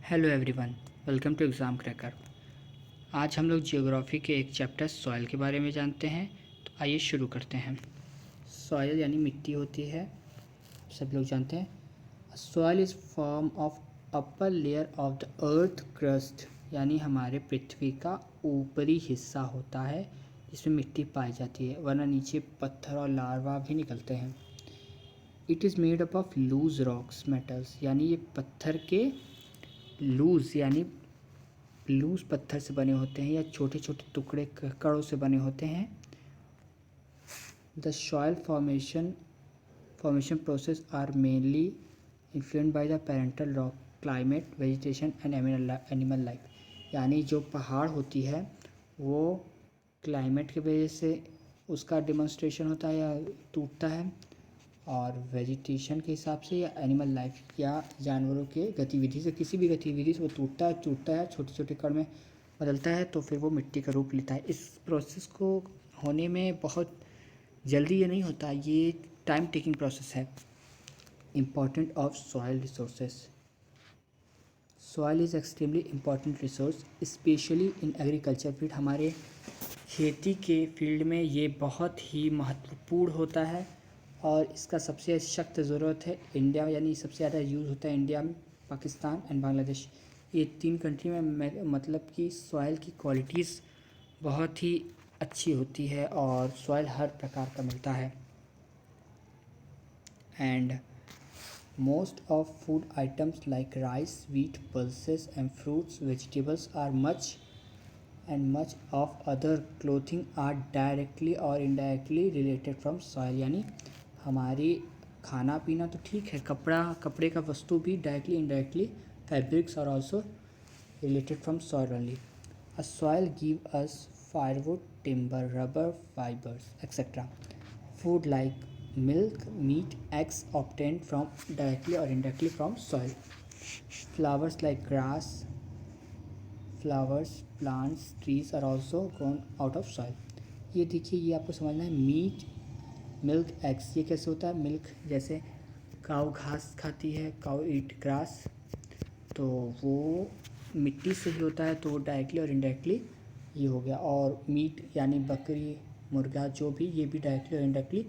Hello everyone, welcome to Exam Cracker. आज हम लोग जियोग्राफी के एक चैप्टर सॉइल के बारे में जानते हैं। तो आइए शुरू करते हैं। सॉइल यानी मिट्टी होती है, सब लोग जानते हैं। Soil is form of upper layer of the earth crust, यानी हमारे पृथ्वी का ऊपरी हिस्सा होता है जिसमें मिट्टी पाई जाती है, वरना नीचे पत्थर और लार्वा भी निकलते हैं। It is made up of loose rocks metals, यानी ये पत्थर के लूज पत्थर से बने होते हैं या छोटे छोटे टुकड़े कणों से बने होते हैं। The soil formation process are mainly influenced by the parental rock, climate, vegetation and animal life, यानी जो पहाड़ होती है वो क्लाइमेट की वजह से उसका डिमॉन्स्ट्रेशन होता है या टूटता है, और वेजिटेशन के हिसाब से या एनिमल लाइफ या जानवरों के गतिविधि से, किसी भी गतिविधि से वो टूटता है, छोटे छोटे कण में बदलता है, तो फिर वो मिट्टी का रूप लेता है। इस प्रोसेस को होने में बहुत जल्दी ये नहीं होता, ये टाइम टेकिंग प्रोसेस है। Important of soil resources. Soil is extremely important resource specially in agriculture field. हमारे खेती के फील्ड में ये बहुत ही महत्वपूर्ण होता है और इसका सबसे सख्त ज़रूरत है इंडिया, यानी सबसे ज़्यादा यूज़ होता है इंडिया में, पाकिस्तान एंड बांग्लादेश, ये 3 कंट्री में। मतलब कि सॉइल की क्वालिटीज़ बहुत ही अच्छी होती है और सॉइल हर प्रकार का मिलता है। And most of food items like rice, wheat, pulses and fruits, vegetables are much of other clothing are directly और इनडायरेक्टली रिलेटेड फ्रॉम सॉइल, यानी हमारी खाना पीना तो ठीक है, कपड़े का वस्तु भी directly indirectly fabrics are also related from soil only. A soil give us firewood, timber, rubber, fibres etcetera. Food like milk, meat, eggs obtained from directly और indirectly from soil. Flowers like grass, flowers, plants, trees are also grown out of soil. ये देखिए, ये आपको समझना है। Meet, milk, eggs, ये कैसे होता है? मिल्क जैसे काऊ घास खाती है, काऊ ईट ग्रास, तो वो मिट्टी से ही होता है, तो वो डायरेक्टली और इनडायरेक्टली ये हो गया। और मीट यानी बकरी, मुर्गा, जो भी, ये भी डायरेक्टली और इनडायरेक्टली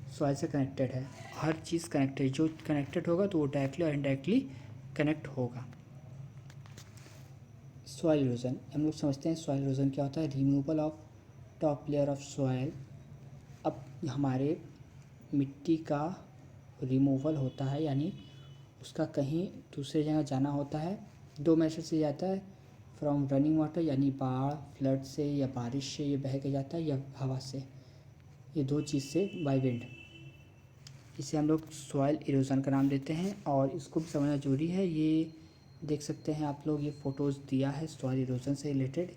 सॉइल से कनेक्टेड है। हर चीज़ कनेक्टेड, जो कनेक्टेड होगा तो वो डायरेक्टली और इनडायरेक्टली कनेक्ट होगा। सॉइल इरोजन, हम लोग समझते हैं सॉइल इरोजन क्या होता है। Removal of top layer of soil. अब हमारे मिट्टी का रिमूवल होता है, यानी उसका कहीं दूसरे जगह जाना होता है। 2 मेथड से जाता है, फ्रॉम रनिंग वाटर यानी बाढ़, फ्लड से या बारिश से ये बह के जाता है, या हवा से, ये 2 चीज़ से, बाय विंड। इसे हम लोग सॉइल इरोजन का नाम देते हैं और इसको भी समझना जरूरी है। ये देख सकते हैं आप लोग, ये फ़ोटोज़ दिया है सॉइल इरोजन से रिलेटेड,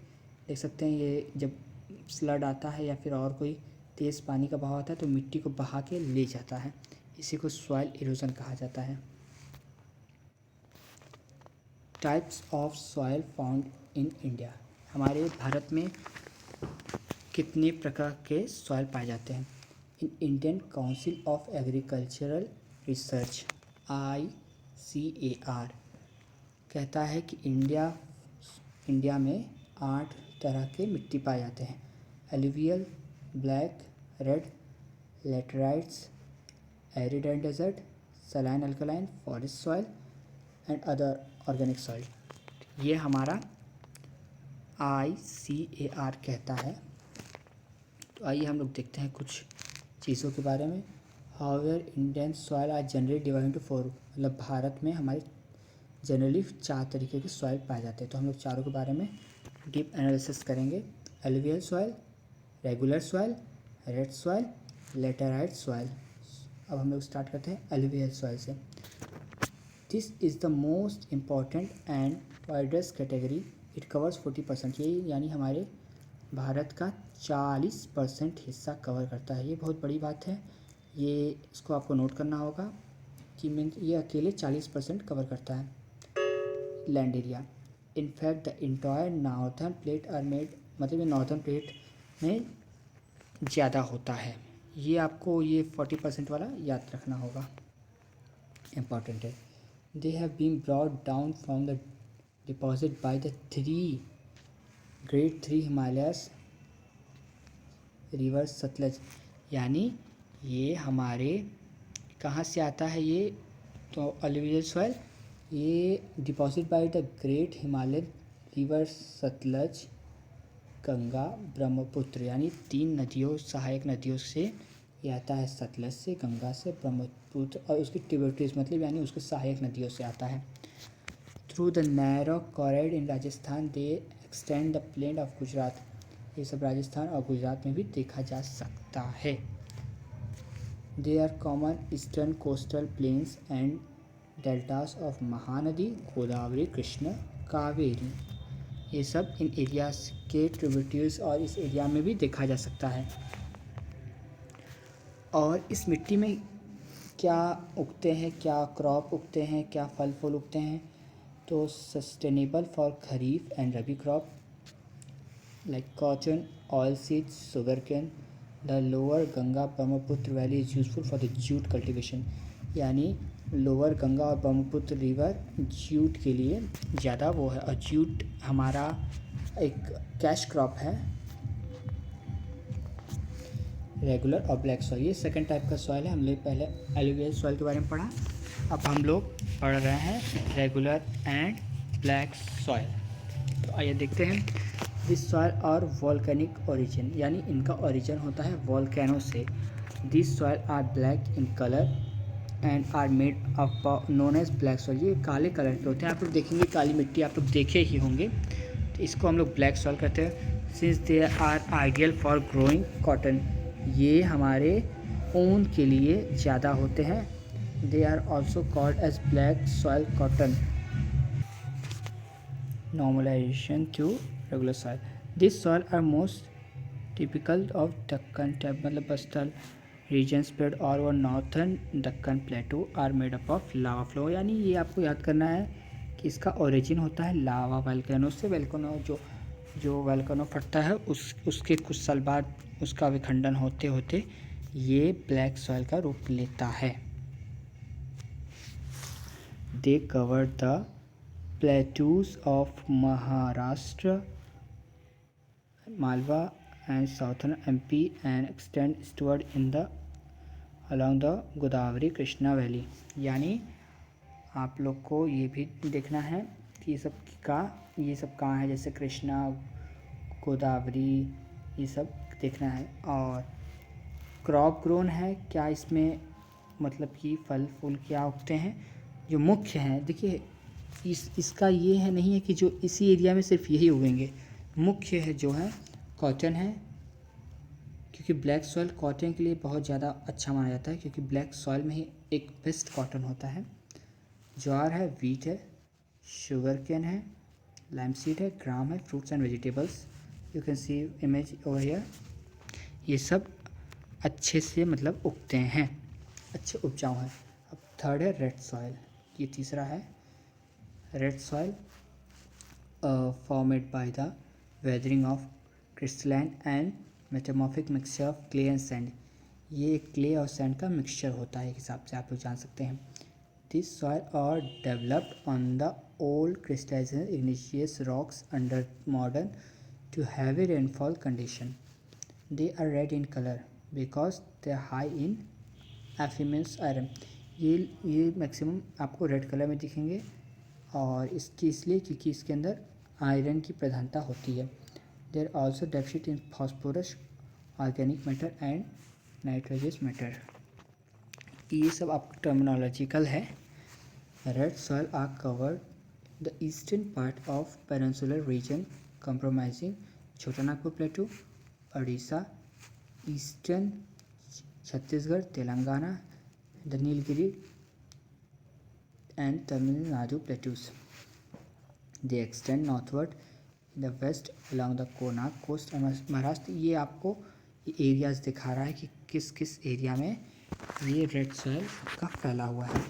देख सकते हैं। ये जब फ्लड आता है या फिर और कोई तेज़ पानी का बहाव आता है तो मिट्टी को बहा के ले जाता है, इसी को सॉइल इरोजन कहा जाता है। Types of soil found in India. हमारे भारत में कितने प्रकार के सॉइल पाए जाते हैं? In Indian council of agricultural research ICAR कहता है कि इंडिया में 8 तरह के मिट्टी पाए जाते हैं। Alluvial, black, red, laterites, arid and desert, saline alkaline, forest soil and other organic soil. ये हमारा ICAR कहता है। तो आइए हम लोग देखते हैं कुछ चीज़ों के बारे में। However Indian soil are generally divide into 4, मतलब भारत में हमारे जनरली 4 तरीके के सॉइल पाए जाते हैं। तो हम लोग चारों के बारे में डीप एनालिसिस करेंगे। Alluvial soil, regular soil, red soil, laterite soil. अब हम लोग स्टार्ट करते हैं एलुवियल सॉइल से। This is the most important and widest category, it covers 40%। ये यानी हमारे भारत का 40% हिस्सा कवर करता है। ये बहुत बड़ी बात है, ये इसको आपको नोट करना होगा कि मीन ये अकेले 40% कवर करता है land area. In fact the entire northern plate are made, मतलब ये नॉर्थर्न प्लेट में ज़्यादा होता है। ये आपको ये 40% वाला याद रखना होगा, इम्पॉर्टेंट है। They have been brought down from the deposit by the great three Himalayas river Sutlej, यानी ये हमारे कहाँ से आता है ये, तो अलुवियल सॉइल, ये deposit by the great Himalayan river Sutlej, Ganga, Brahmaputra, यानी 3 नदियों, सहायक नदियों से ये आता है, सतलज से, गंगा से, ब्रह्मपुत्र और उसकी ट्रिब्यूटरीज मतलब यानी उसके सहायक नदियों से आता है। Through the narrow corridor in Rajasthan they extend the plain of Gujarat, ये सब राजस्थान और गुजरात में भी देखा जा सकता है। They are common eastern coastal plains and deltas of Mahanadi, Godavari, Krishna, Kaveri, ये सब इन एरियाज के ट्रिब्यूटरीज और इस एरिया में भी देखा जा सकता है। और इस मिट्टी में क्या उगते हैं, क्या क्रॉप उगते हैं, क्या फल फूल उगते हैं, तो sustainable for kharif and rabi crop like cotton, oil seeds, sugar cane. The lower Ganga Brahmaputra valley is useful for the jute cultivation, यानी लोअर गंगा और ब्रह्मपुत्र रिवर जूट के लिए ज़्यादा वो है, और जूट हमारा एक कैश क्रॉप है। रेगुलर और ब्लैक सॉइल, ये सेकंड टाइप का सॉइल है। हम लोग पहले एलुवियल सॉइल के बारे में पढ़ा, अब हम लोग पढ़ रहे हैं रेगुलर एंड ब्लैक सॉइल। तो आइए देखते हैं। दिस सॉइल और वॉल्केनिक ओरिजिन, यानी इनका ओरिजिन होता है वॉल्केनो से। This soil are black in colour and are made of known as black soil, ये काले कलर के होते हैं। आप लोग देखेंगे काली मिट्टी आप लोग देखे ही होंगे, तो इसको हम लोग ब्लैक सॉइल कहते हैं। Since they are ideal for growing cotton, ये हमारे ऊन के लिए ज़्यादा होते हैं। They are also called as black soil cotton. Normalisation to regular soil, this soil are most typical of Deccan type, मतलब बस्तर रीजन स्प्रेड और वो northern Deccan plateau are made up of lava flow, यानी ये आपको याद करना है कि इसका ओरिजिन होता है लावा वल्केनो से। वल्केनो जो वल्केनो फटता है उसके कुछ साल बाद उसका विखंडन होते होते ये ब्लैक सॉइल का रूप लेता है। They cover the plateaus of Maharashtra, Malwa and southern MP and extend eastward in the along the Godavari Krishna valley, यानी आप लोग को ये भी देखना है कि ये सब कहाँ है, जैसे कृष्णा, गोदावरी, ये सब देखना है। और क्रॉप ग्रोन है, क्या इसमें मतलब कि फल फूल क्या उगते हैं, जो मुख्य हैं। देखिए इसका ये है नहीं है कि जो इसी एरिया में सिर्फ यही उगेंगे, मुख्य है जो है कॉटन है, क्योंकि ब्लैक सॉइल कॉटन के लिए बहुत ज़्यादा अच्छा माना जाता है, क्योंकि ब्लैक सॉइल में ही एक बेस्ट कॉटन होता है। ज्वार है, वीट है, शुगर केन है, लाइम सीड है, ग्राम है, fruits and vegetables, you can see image over here, ये सब अच्छे से मतलब उगते हैं, अच्छे उपजाऊ हैं। अब थर्ड है रेड सॉइल, ये तीसरा है red soil, formed by the weathering of crystalline and metamorphic mixture of clay and sand, ये एक क्ले और सैंड का मिक्सचर होता है, एक हिसाब से आप लोग जान सकते हैं। This soil are developed on the old crystallization igneous rocks under modern to heavy rainfall condition. They are red in colour because they are high in एफिमेंस आयरन, ये मैक्सिमम आपको रेड कलर में दिखेंगे, और इसकी इसलिए क्योंकि इसके अंदर आयरन की प्रधानता होती है। There also deficit in phosphorus, organic matter and nitrogenous matter, ये सब आपका टर्मिनोलॉजिकल है। Red soil are covered the eastern part of peninsular region compromising Chota Nagpur plateau, Orissa, eastern Chhattisgarh, Telangana, the Nilgiri and Tamil Nadu plateaus. They extend northward the west along the Konark coast Maharashtra, ये आपको areas दिखा रहा है कि किस किस एरिया में ये रेड सॉइल का फैला हुआ है।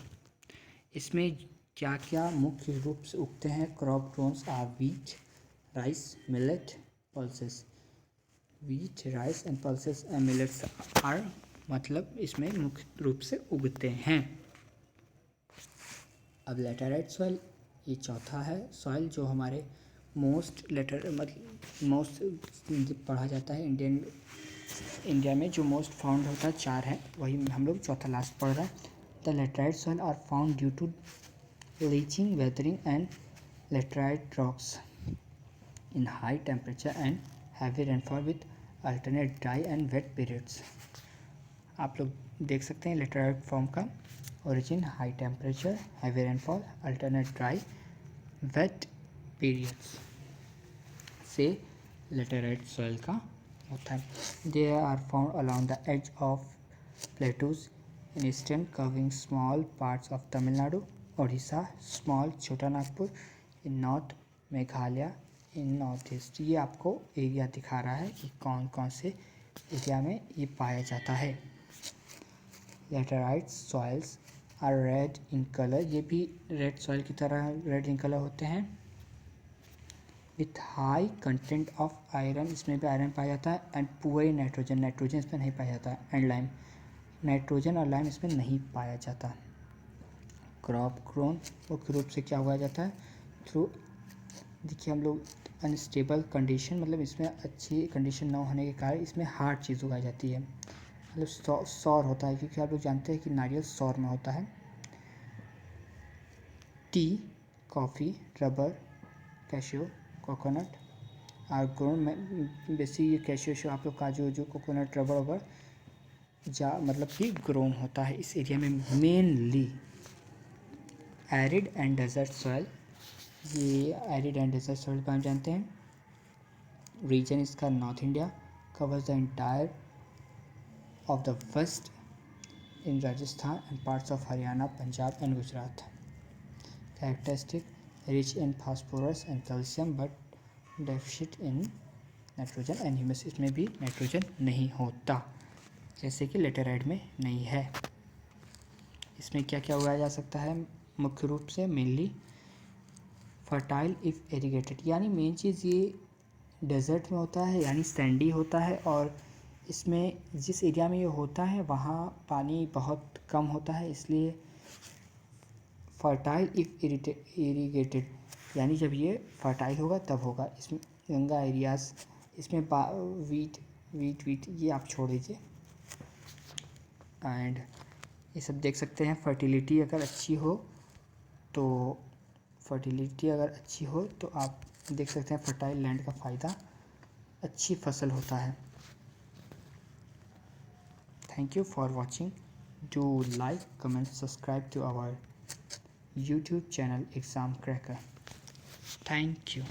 इसमें क्या क्या मुख्य रूप से उगते हैं, crop grown are wheat, rice, millet, pulses. Wheat, rice and pulses and millets are, मतलब इसमें मुख्य रूप से उगते हैं। अब लेटेराइट सॉइल, ये चौथा है सॉइल जो हमारे मोस्ट पढ़ा जाता है इंडिया में जो मोस्ट फाउंड होता है, 4 है, वही हम लोग चौथा लास्ट पढ़ रहा है। The laterite soil are found due to leaching, weathering and laterite rocks in high temperature and heavy rainfall with alternate dry and wet periods. आप लोग देख सकते हैं लेटराइट फॉर्म का origin high temperature, heavy rainfall, alternate dry, wet periods से laterite soil का होता है। They are found along the edge of plateaus in eastern covering small parts of Tamil Nadu, Odisha, small Chota Nagpur, in north Meghalaya, in north east. ये आपको area दिखा रहा है कि कौन कौन से एरिया में ये पाया जाता है। Laterite soils are red in colour, ये भी रेड सॉइल की तरह रेड इन कलर होते हैं। With high content of iron, इसमें भी आयरन पाया जाता है। एंड पुअर नाइट्रोजन, नाइट्रोजन इसमें नहीं पाया जाता है। एंड लाइम, नाइट्रोजन और लाइम इसमें नहीं पाया जाता। क्रॉप ग्रोन मुख्य रूप से क्या उगाया जाता है? थ्रू, देखिए हम लोग अनस्टेबल कंडीशन, मतलब इसमें अच्छी कंडीशन न होने के कारण इसमें हार्ड चीज़ उगाई जाती है, मतलब सौर होता है, क्योंकि आप लोग जानते हैं कि नारियल सौर में होता है। Tea, coffee, rubber, cashew, coconut are grown, basic ये कैशियो आप लोग काजू जो कोकोनट रबर वबर मतलब कि ग्रोन होता है इस एरिया में mainly. Arid and desert soil, ये एरिड एंड डेजर्ट सॉइल पर हम जानते हैं। रीजन इसका north India, covers the entire of the west in Rajasthan and parts of Haryana, Punjab and Gujarat. Characteristic, rich in phosphorus and calcium but deficit in nitrogen and humus, इसमें भी nitrogen नहीं होता, जैसे कि लेटेराइट में नहीं है। इसमें क्या क्या उगाया जा सकता है? मुख्य रूप से मेनली फर्टाइल इफ़ इरीगेटेड, यानी मेन चीज़ ये डेजर्ट में होता है, यानी सैंडी होता है, और इसमें जिस एरिया में ये होता है वहाँ पानी बहुत कम होता है, इसलिए फर्टाइल इफ़ इरीगेटेड, यानी जब ये फर्टाइल होगा तब होगा। इसमें गंगा एरियाज, इसमें वीट ये आप छोड़ दीजिए। एंड ये सब देख सकते हैं। फर्टिलिटी अगर अच्छी हो तो आप देख सकते हैं फर्टाइल लैंड का फ़ायदा, अच्छी फसल होता है। Thank you for watching. Do like, comment, subscribe to our YouTube channel Exam Cracker. Thank you.